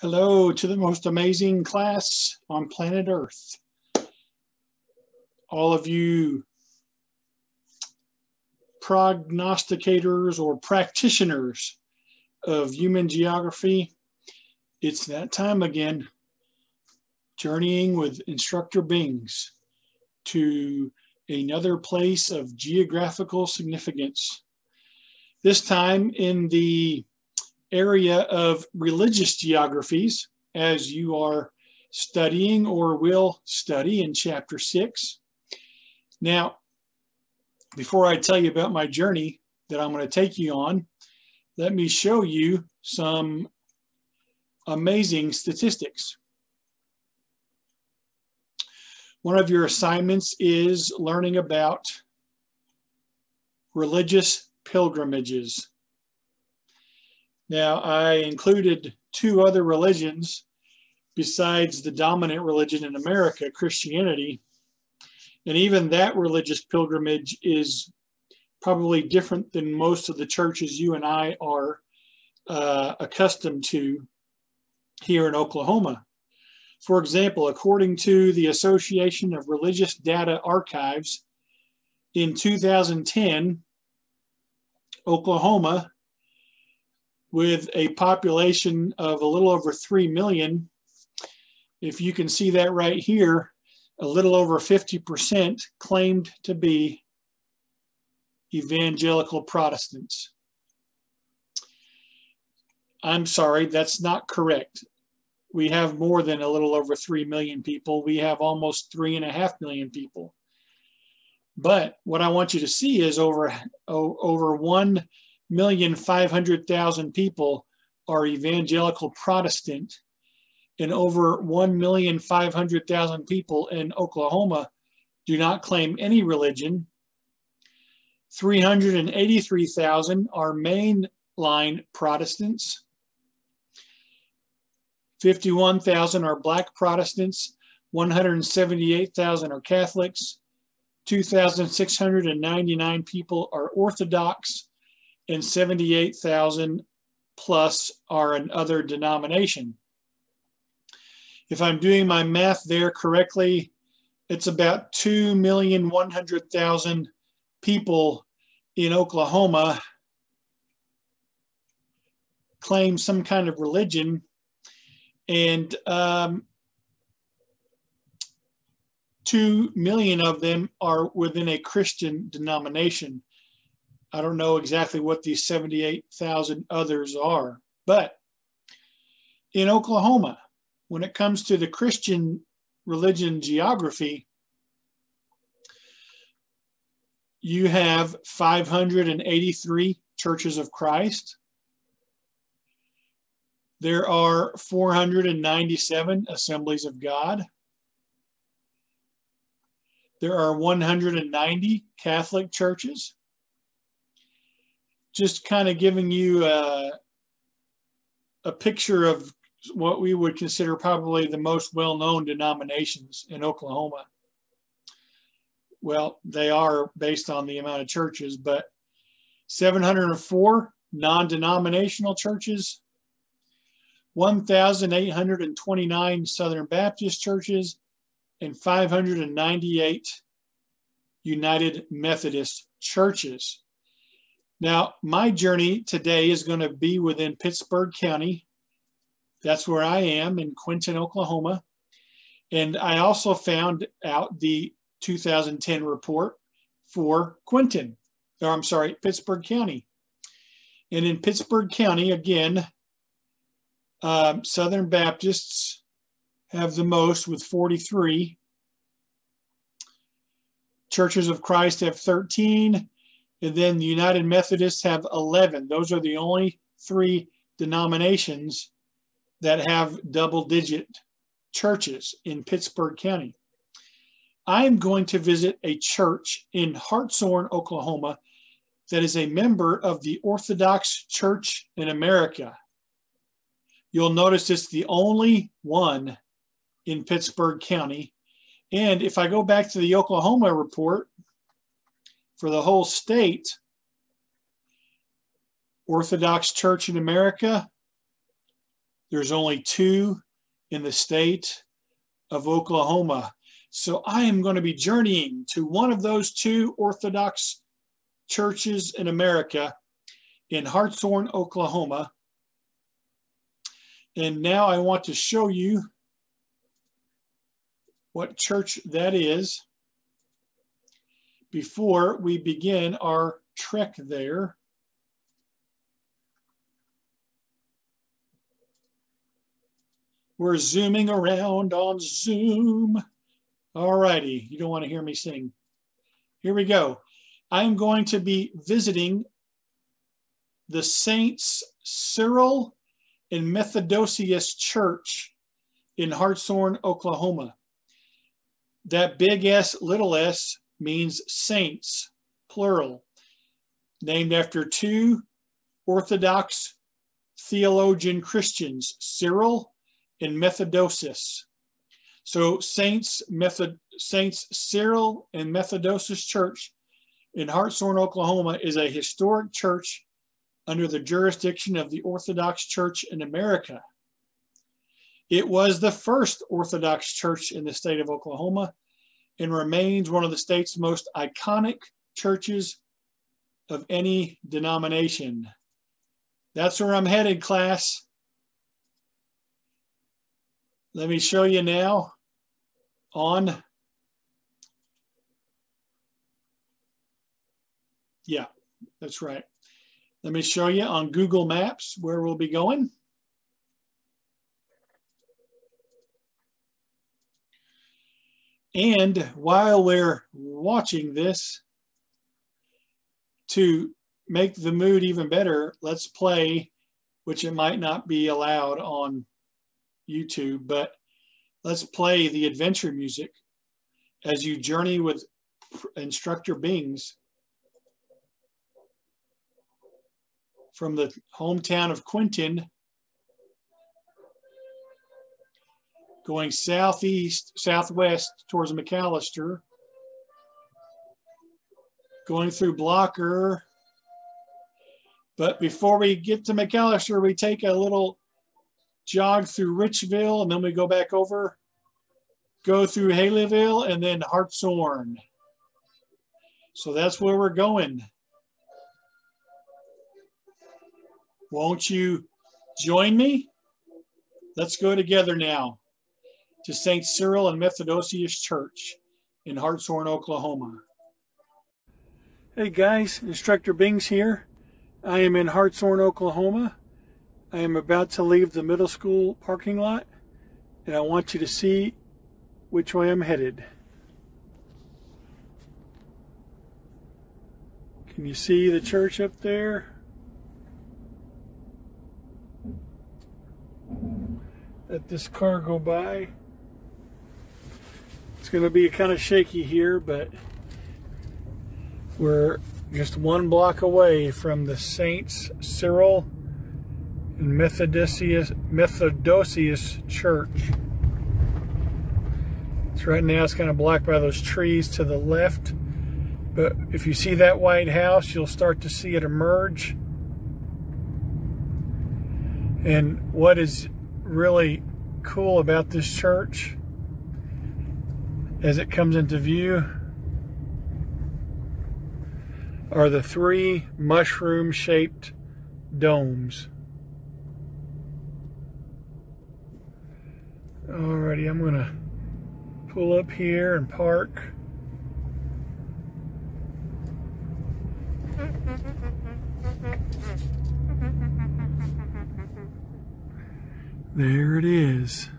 Hello to the most amazing class on planet Earth. All of you prognosticators or practitioners of human geography, it's that time again, journeying with Instructor Bings to another place of geographical significance. This time in the area of religious geographies, as you are studying or will study in chapter 6. Now, before I tell you about my journey that I'm going to take you on, let me show you some amazing statistics. One of your assignments is learning about religious pilgrimages. Now, I included two other religions besides the dominant religion in America, Christianity. And even that religious pilgrimage is probably different than most of the churches you and I are accustomed to here in Oklahoma. For example, according to the Association of Religious Data Archives, in 2010, Oklahoma, with a population of a little over 3 million, if you can see that right here, a little over 50% claimed to be evangelical Protestants. I'm sorry, that's not correct. We have more than a little over 3 million people. We have almost 3.5 million people. But what I want you to see is over 1,500,000 people are evangelical Protestant, and over 1,500,000 people in Oklahoma do not claim any religion. 383,000 are mainline Protestants. 51,000 are Black Protestants. 178,000 are Catholics. 2,699 people are Orthodox, and 78,000 plus are an other denomination. If I'm doing my math there correctly, it's about 2,100,000 people in Oklahoma claim some kind of religion, and 2 million of them are within a Christian denomination. I don't know exactly what these 78,000 others are, but in Oklahoma, when it comes to the Christian religion geography, you have 583 churches of Christ. There are 497 assemblies of God. There are 190 Catholic churches. Just kind of giving you a picture of what we would consider probably the most well-known denominations in Oklahoma. Well, they are based on the amount of churches, but 704 non-denominational churches, 1,829 Southern Baptist churches, and 598 United Methodist churches. Now, my journey today is going to be within Pittsburgh County. That's where I am, in Quinton, Oklahoma. And I also found out the 2010 report for Pittsburgh County. And in Pittsburgh County, again, Southern Baptists have the most with 43. Churches of Christ have 13. And then the United Methodists have 11. Those are the only three denominations that have double-digit churches in Pittsburgh County. I'm going to visit a church in Hartshorne, Oklahoma, that is a member of the Orthodox Church in America. You'll notice it's the only one in Pittsburgh County. And if I go back to the Oklahoma report for the whole state, Orthodox Church in America, There's only 2 in the state of Oklahoma. So I am going to be journeying to one of those 2 Orthodox churches in America in Hartshorne, Oklahoma. And now I want to show you what church that is before we begin our trek there. We're zooming around on Zoom. All righty, you don't want to hear me sing. Here we go. I'm going to be visiting the Saints Cyril and Methodius Church in Hartshorne, Oklahoma. That big S, little s means saints, plural, named after 2 Orthodox theologian Christians, Cyril and Methodius. So Saints Cyril and Methodius Church in Hartshorne, Oklahoma is a historic church under the jurisdiction of the Orthodox Church in America. It was the first Orthodox church in the state of Oklahoma and remains one of the state's most iconic churches of any denomination. That's where I'm headed, class. Let me show you now on, yeah, that's right. Let me show you on Google Maps where we'll be going. And while we're watching this, to make the mood even better, let's play, which it might not be allowed on YouTube, but let's play the adventure music as you journey with instructor Bings from the hometown of Quinton, going southwest towards McAllister, going through Blocker. But before we get to McAllister, we take a little jog through Richville, and then we go back over, go through Haleyville, and then Hartshorne. So that's where we're going. Won't you join me? Let's go together now to St. Cyril and Methodius Church in Hartshorne, Oklahoma. Hey guys, Instructor Bings here. I am in Hartshorne, Oklahoma. I am about to leave the middle school parking lot, and I want you to see which way I'm headed. Can you see the church up there? Let this car go by. It's going to be kind of shaky here, but we're just 1 block away from the Saints Cyril and Methodius Church. So right now it's kind of blocked by those trees to the left, but if you see that white house, you'll start to see it emerge. And what is really cool about this church as it comes into view are the 3 mushroom-shaped domes. Alrighty, I'm gonna pull up here and park. There it is.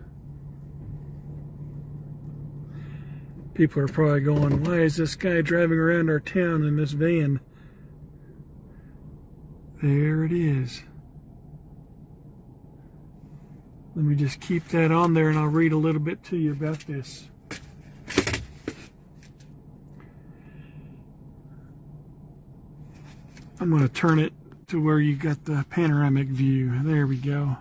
People are probably going, why is this guy driving around our town in this van? There it is. Let me just keep that on there and I'll read a little bit to you about this. I'm going to turn it to where you got the panoramic view. There we go.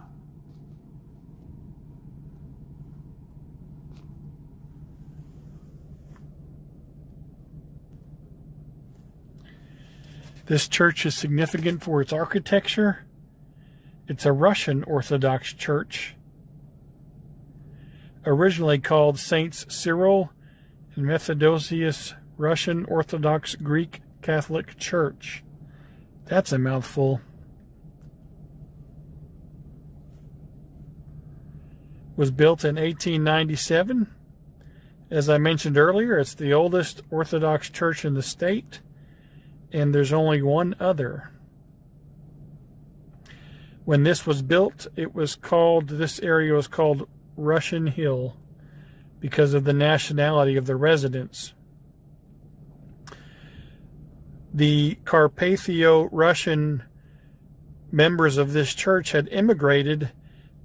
This church is significant for its architecture It's a Russian Orthodox church, originally called Saints Cyril and Methodius Russian Orthodox Greek Catholic Church. That's a mouthful. Was built in 1897. As I mentioned earlier, it's the oldest Orthodox church in the state, and there's only one other. When this was built, this area was called Russian Hill because of the nationality of the residents. The Carpatho-Russian members of this church had immigrated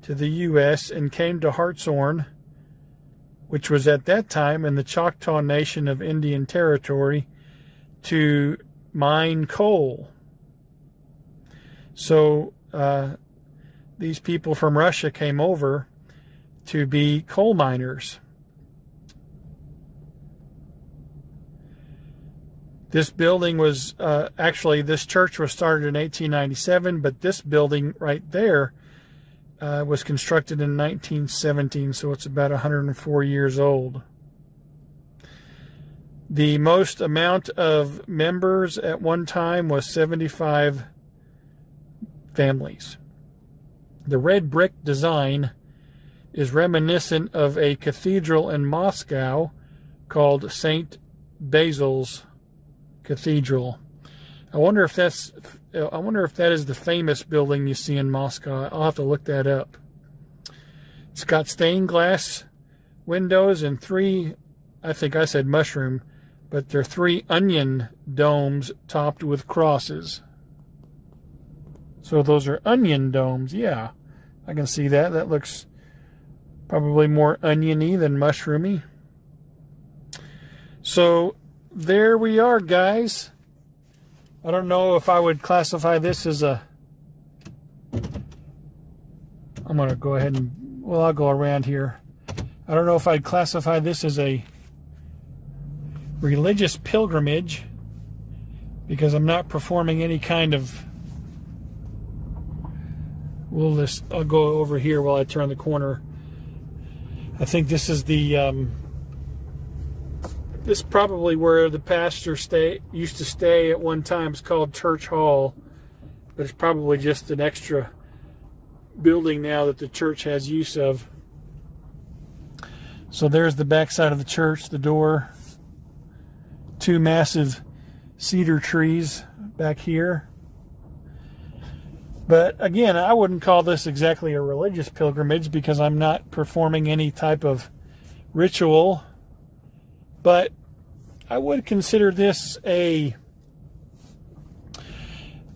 to the U.S. and came to Hartshorne, which was at that time in the Choctaw Nation of Indian Territory, to mine coal. So these people from Russia came over to be coal miners. This building was, this church was started in 1897, but this building right there was constructed in 1917, so it's about 104 years old. The most amount of members at one time was 75 families. The red brick design is reminiscent of a cathedral in Moscow called St. Basil's Cathedral. I wonder if that is the famous building you see in Moscow. I'll have to look that up. It's got stained glass windows and three, I think I said mushroom, but they're three onion domes topped with crosses. So those are onion domes. Yeah, I can see that. That looks probably more oniony than mushroomy. So there we are, guys. I don't know if I would classify this as a... I'm going to go ahead and... Well, I'll go around here. I don't know if I'd classify this as a religious pilgrimage, because I'm not performing any kind of... I'll go over here while I turn the corner. I think this is the... This is probably where the pastor used to stay at one time. It's called Church Hall, but it's probably just an extra building now that the church has use of. So there's the back side of the church, the door. Two massive cedar trees back here. But again, I wouldn't call this exactly a religious pilgrimage because I'm not performing any type of ritual. But I would consider this I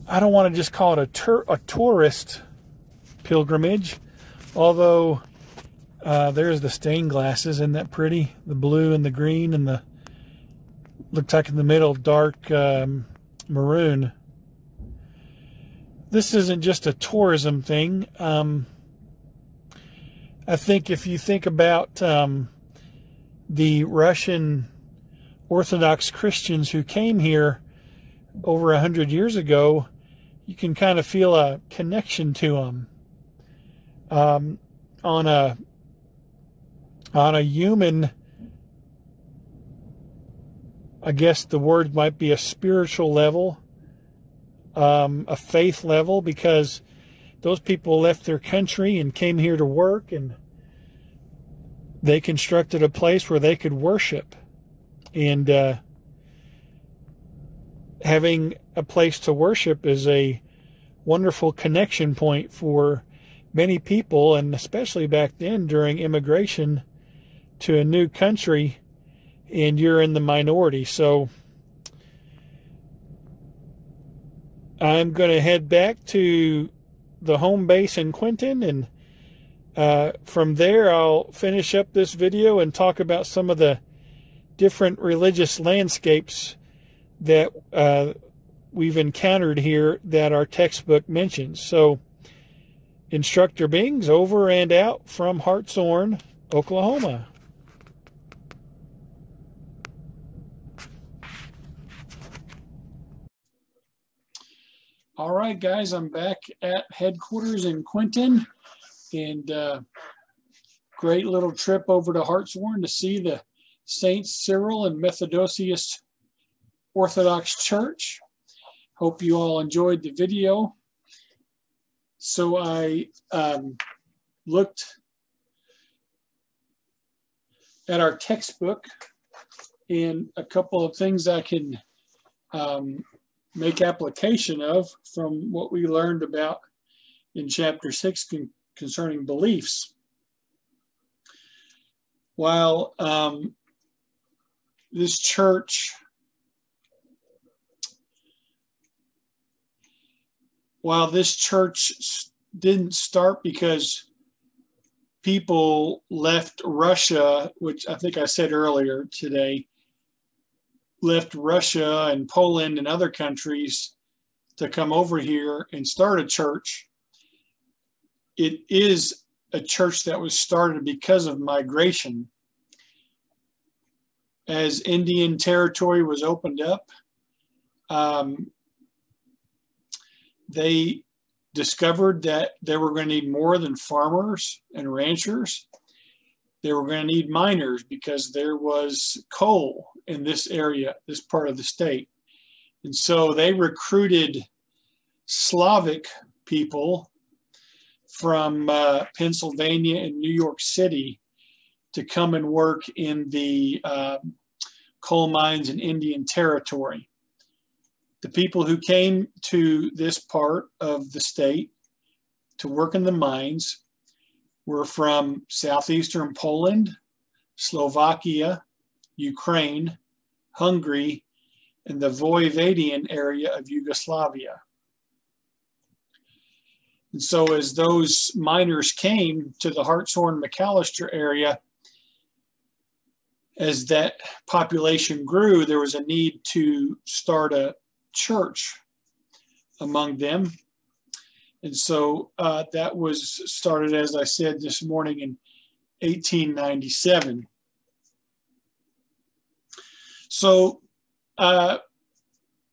don't want to just call it a tourist pilgrimage, although there's the stained glasses. Isn't that pretty? The blue and the green and the, looks like in the middle, dark maroon. This isn't just a tourism thing. I think if you think about the Russian Orthodox Christians who came here over 100 years ago, you can kind of feel a connection to them on a human, I guess the word might be a spiritual level, a faith level, because those people left their country and came here to work, and they constructed a place where they could worship. And having a place to worship is a wonderful connection point for many people, and especially back then during immigration to a new country, and you're in the minority. So I'm going to head back to the home base in Quinton, and from there I'll finish up this video and talk about some of the different religious landscapes that we've encountered here that our textbook mentions. So, Instructor Bings over and out from Hartshorne, Oklahoma. All right, guys, I'm back at headquarters in Quinton, and great little trip over to Hartshorne to see the Saints Cyril and Methodius Orthodox Church. Hope you all enjoyed the video. So I looked at our textbook and a couple of things I can make application of from what we learned about in chapter 6 concerning beliefs. While this church didn't start because people left Russia, which I think I said earlier today, left Russia and Poland and other countries to come over here and start a church. It is a church that was started because of migration. As Indian territory was opened up, they discovered that they were going to need more than farmers and ranchers. They were going to need miners because there was coal in this area, this part of the state. And so they recruited Slavic people from Pennsylvania and New York City to come and work in the coal mines in Indian territory. The people who came to this part of the state to work in the mines were from southeastern Poland, Slovakia, Ukraine, Hungary, and the Vojvodian area of Yugoslavia. And so as those miners came to the Hartshorne-McAllister area, as that population grew, there was a need to start a church among them. And so that was started, as I said this morning, in 1897. So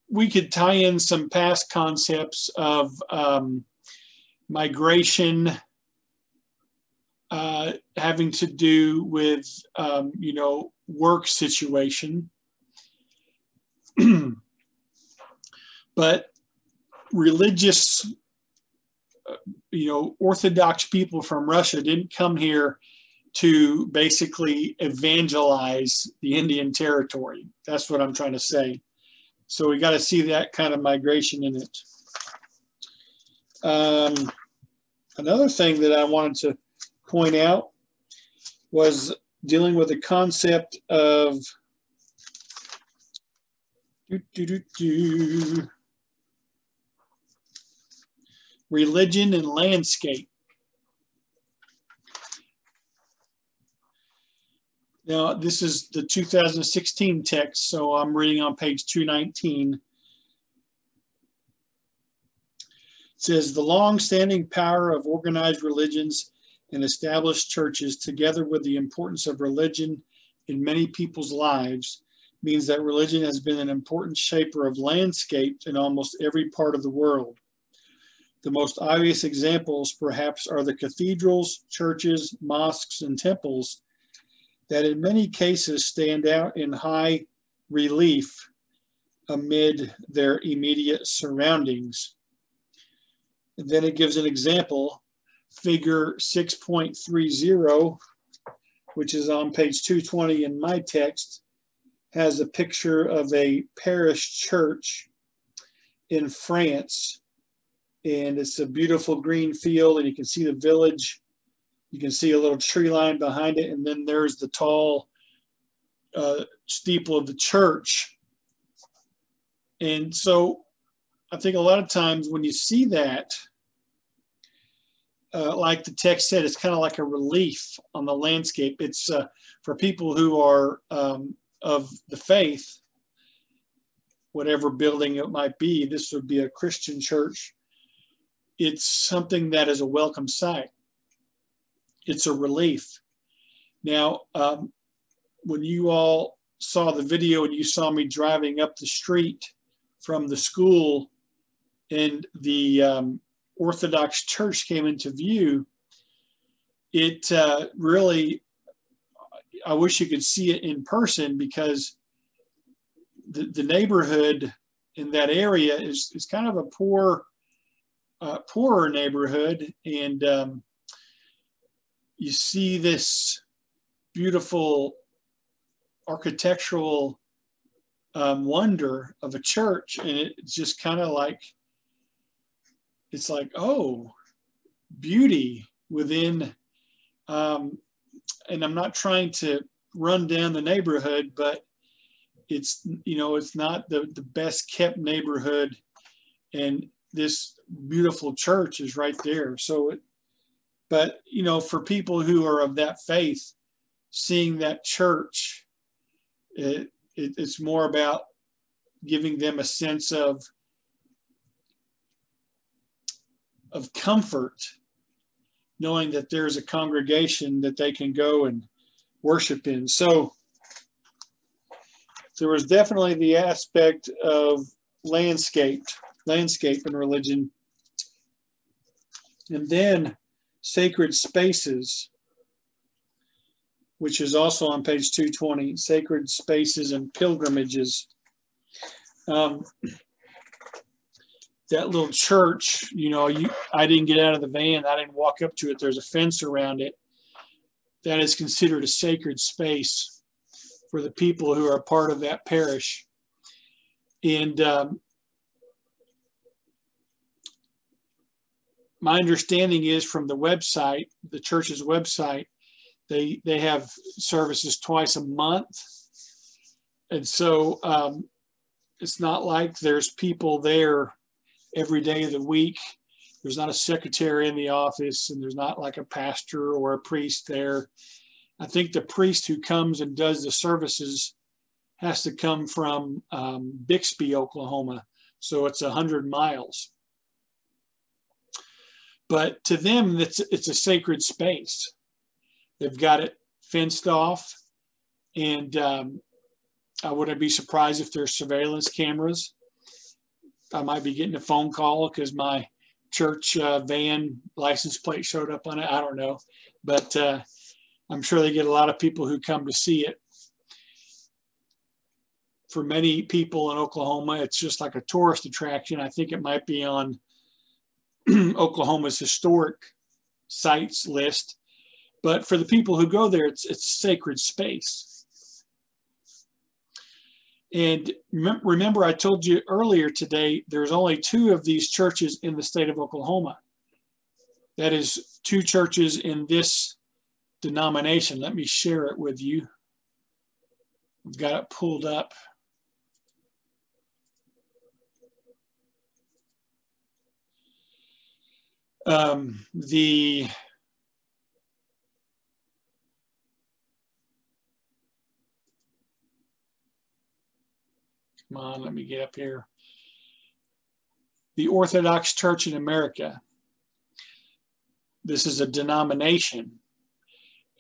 we could tie in some past concepts of migration having to do with, work situation. But religious, Orthodox people from Russia didn't come here to basically evangelize the Indian territory. That's what I'm trying to say. So we got to see that kind of migration in it. Another thing that I wanted to point out was dealing with the concept of religion and landscape. Now, this is the 2016 text, so I'm reading on page 219. It says, the long-standing power of organized religions and established churches, together with the importance of religion in many people's lives, means that religion has been an important shaper of landscapes in almost every part of the world. The most obvious examples, perhaps, are the cathedrals, churches, mosques, and temples that in many cases stand out in high relief amid their immediate surroundings. And then it gives an example, figure 6.30, which is on page 220 in my text, has a picture of a parish church in France. And it's a beautiful green field, and you can see the village. You can see a little tree line behind it, and then there's the tall steeple of the church. And so I think a lot of times when you see that, like the text said, it's kind of like a relief on the landscape. It's for people who are of the faith, whatever building it might be. This would be a Christian church. It's something that is a welcome sight. It's a relief. Now, when you all saw the video and you saw me driving up the street from the school and the Orthodox Church came into view, it really, I wish you could see it in person, because the neighborhood in that area is kind of a poorer neighborhood, and you see this beautiful architectural wonder of a church, and it's just kind of like, it's like, oh, beauty within, and I'm not trying to run down the neighborhood, but it's, you know, it's not the best kept neighborhood, and this beautiful church is right there. So, but, you know, for people who are of that faith, seeing that church, it's more about giving them a sense of comfort, knowing that there's a congregation that they can go and worship in. So there was definitely the aspect of landscape in religion. And then sacred spaces, which is also on page 220, sacred spaces and pilgrimages. That little church, you know, I didn't get out of the van. I didn't walk up to it. There's a fence around it. That is considered a sacred space for the people who are part of that parish. And my understanding is from the website, the church's website, they have services twice a month. And so it's not like there's people there every day of the week. There's not a secretary in the office, and there's not like a pastor or a priest there. I think the priest who comes and does the services has to come from Bixby, Oklahoma. So it's 100 miles. But to them, it's a sacred space. They've got it fenced off, and I wouldn't be surprised if there's surveillance cameras. I might be getting a phone call because my church van license plate showed up on it. I don't know, but I'm sure they get a lot of people who come to see it. For many people in Oklahoma, it's just like a tourist attraction. I think it might be on Oklahoma's historic sites list. But for the people who go there, it's sacred space. And remember, I told you earlier today, there's only 2 of these churches in the state of Oklahoma. That is 2 churches in this denomination. Let me share it with you. I've got it pulled up. Come on, let me get up here. The Orthodox Church in America. This is a denomination,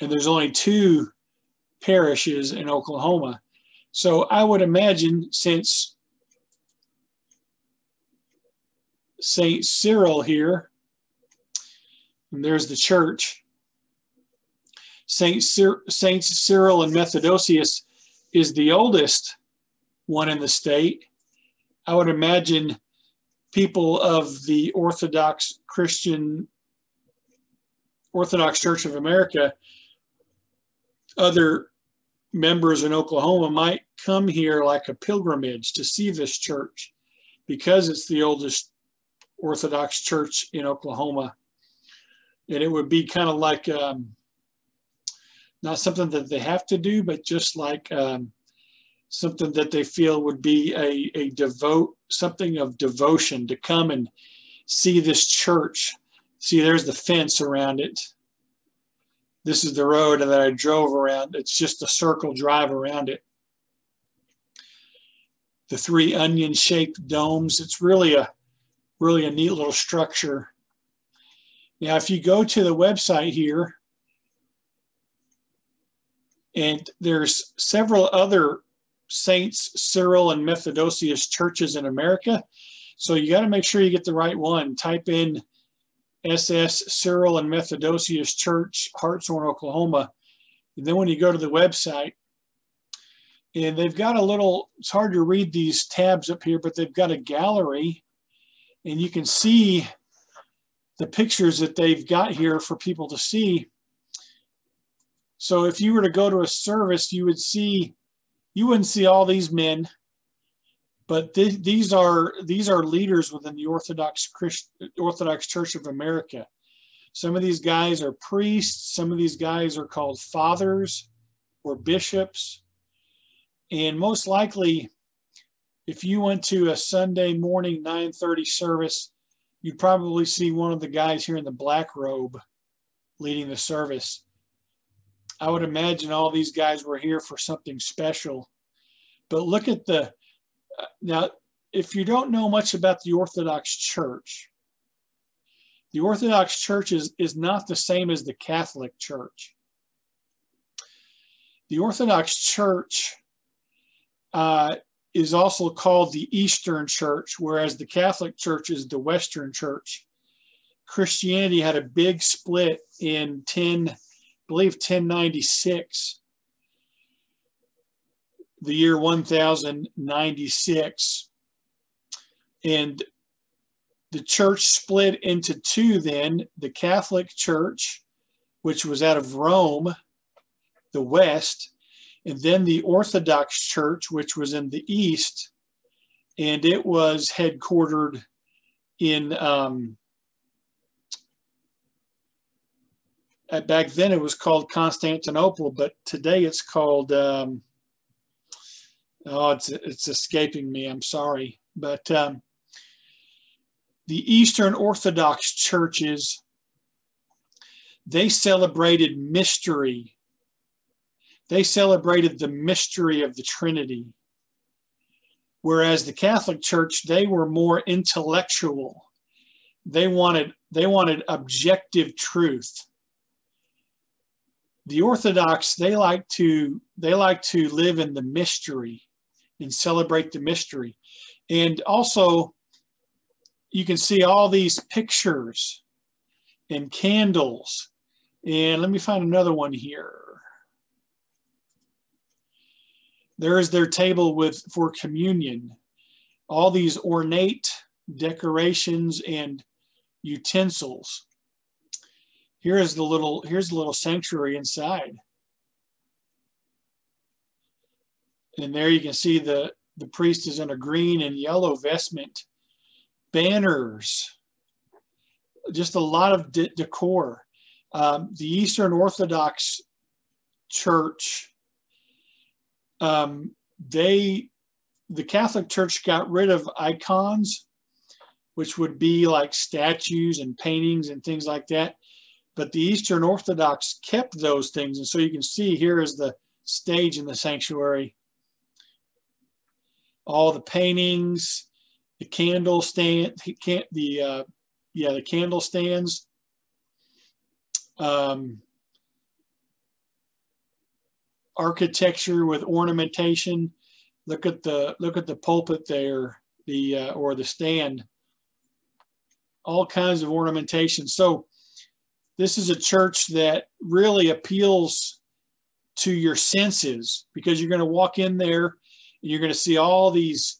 and there's only 2 parishes in Oklahoma. So I would imagine, since St. Cyril here, and there's the church, Saints Cyril and Methodius is the oldest one in the state. I would imagine people of the Orthodox Church of America, other members in Oklahoma, might come here like a pilgrimage to see this church, because it's the oldest Orthodox church in Oklahoma. And it would be kind of like not something that they have to do, but just like something that they feel would be something of devotion, to come and see this church. See, there's the fence around it. This is the road that I drove around. It's just a circle drive around it. The 3 onion-shaped domes. It's really a neat little structure. Now, if you go to the website here, and there's several other Saints Cyril and Methodius churches in America. So you got to make sure you get the right one. Type in SS Cyril and Methodius Church, Hartshorne, Oklahoma. And then when you go to the website, and they've got a little, it's hard to read these tabs up here, but they've got a gallery, and you can see the pictures that they've got here for people to see. So if you were to go to a service, you wouldn't see all these men, but these are leaders within the Orthodox Church of America. Some of these guys are priests. Some of these guys are called fathers or bishops. And most likely, if you went to a Sunday morning 9:30 service, you'd probably see one of the guys here in the black robe leading the service. I would imagine all these guys were here for something special. But look at now, if you don't know much about the Orthodox Church is not the same as the Catholic Church. The Orthodox Church is also called the Eastern Church, whereas the Catholic Church is the Western Church. Christianity had a big split in 1096, the year 1096. And the church split into two then, the Catholic Church, which was out of Rome, the West, and then the Orthodox Church, which was in the East, and it was headquartered in, back then it was called Constantinople, but today it's called, it's escaping me, I'm sorry. But the Eastern Orthodox churches, they celebrated mystery. They celebrated the mystery of the Trinity. Whereas the Catholic Church, they were more intellectual. They wanted objective truth. The Orthodox, they like to live in the mystery and celebrate the mystery. And also, you can see all these pictures and candles. And let me find another one here. There is their table for communion. All these ornate decorations and utensils. Here's the little sanctuary inside. And there you can see the priest is in a green and yellow vestment. Banners. Just a lot of decor. The Eastern Orthodox Church, the Catholic Church got rid of icons, which would be like statues and paintings and things like that. But the Eastern Orthodox kept those things. And so you can see here is the stage in the sanctuary. All the paintings, the candle stand, the candle stands. Architecture with ornamentation. Look at the pulpit there, or the stand. All kinds of ornamentation. So this is a church that really appeals to your senses, because you're going to walk in there and you're going to see all these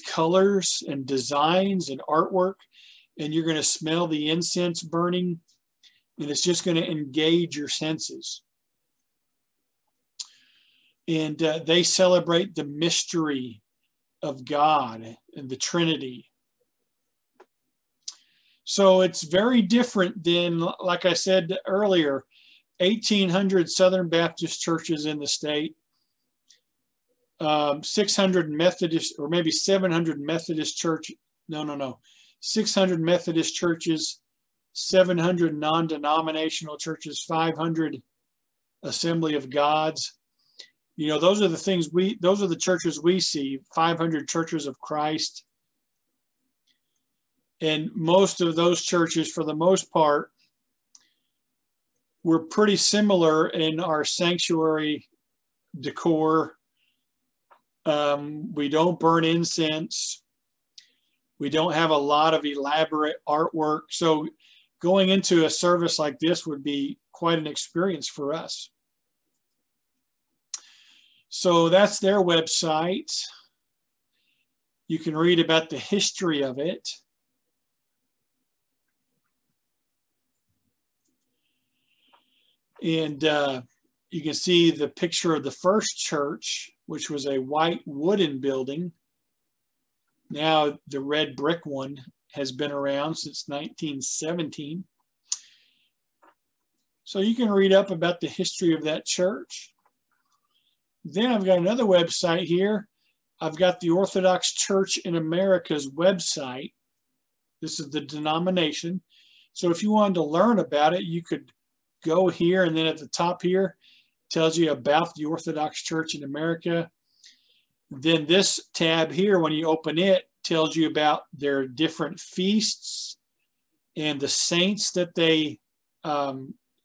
colors and designs and artwork, and you're going to smell the incense burning, and it's just going to engage your senses. And they celebrate the mystery of God and the Trinity. So it's very different than, like I said earlier, 1,800 Southern Baptist churches in the state, 600 Methodist, or maybe 700 Methodist church. No. 600 Methodist churches, 700 non-denominational churches, 500 Assembly of Gods. You know, those are the churches we see, 500 Churches of Christ. And most of those churches, for the most part, were pretty similar in our sanctuary decor. We don't burn incense. We don't have a lot of elaborate artwork. So going into a service like this would be quite an experience for us. So that's their website. You can read about the history of it. And you can see the picture of the first church, which was a white wooden building. Now the red brick one has been around since 1917. So you can read up about the history of that church. Then I've got another website here. I've got the Orthodox Church in America's website. This is the denomination. So if you wanted to learn about it, you could go here, and then at the top here tells you about the Orthodox Church in America. Then this tab here, when you open it, tells you about their different feasts and the saints that they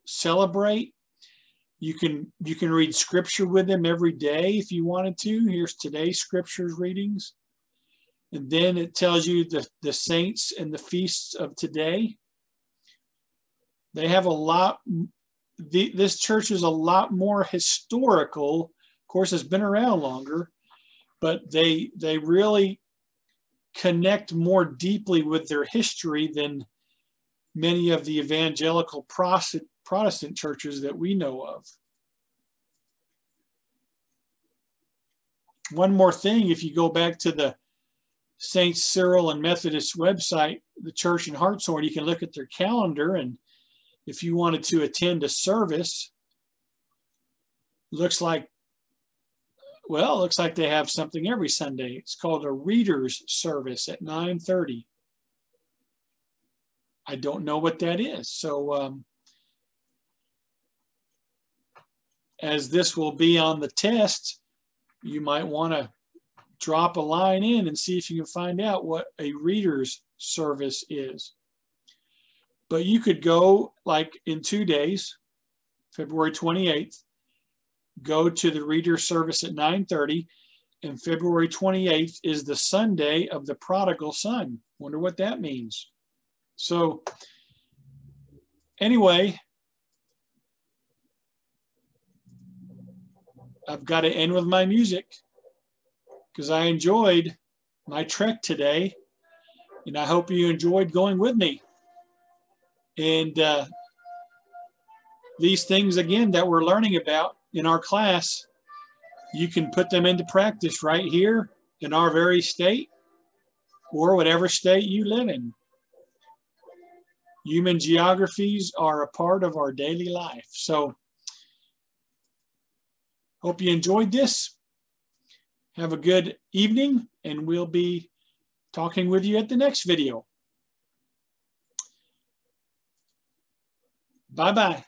celebrate. You can read scripture with them every day if you wanted to. Here's today's scriptures readings. And then it tells you the saints and the feasts of today. They have a lot, this church is a lot more historical. Of course, it's been around longer, but they really connect more deeply with their history than many of the evangelical Protestant churches that we know of. One more thing, if you go back to the St. Cyril and Methodist website, the church in Hartshorne, you can look at their calendar, and if you wanted to attend a service, looks like they have something every Sunday. It's called a reader's service at 9:30. I don't know what that is. So as this will be on the test, you might want to drop a line in and see if you can find out what a reader's service is. But you could go, like in 2 days, February 28th, go to the reader service at 9:30, and February 28th is the Sunday of the prodigal son. Wonder what that means. So anyway, I've got to end with my music because I enjoyed my trek today, and I hope you enjoyed going with me. And these things, again, that we're learning about in our class, you can put them into practice right here in our very state or whatever state you live in. Human geographies are a part of our daily life. So hope you enjoyed this. Have a good evening, and we'll be talking with you at the next video. Bye-bye.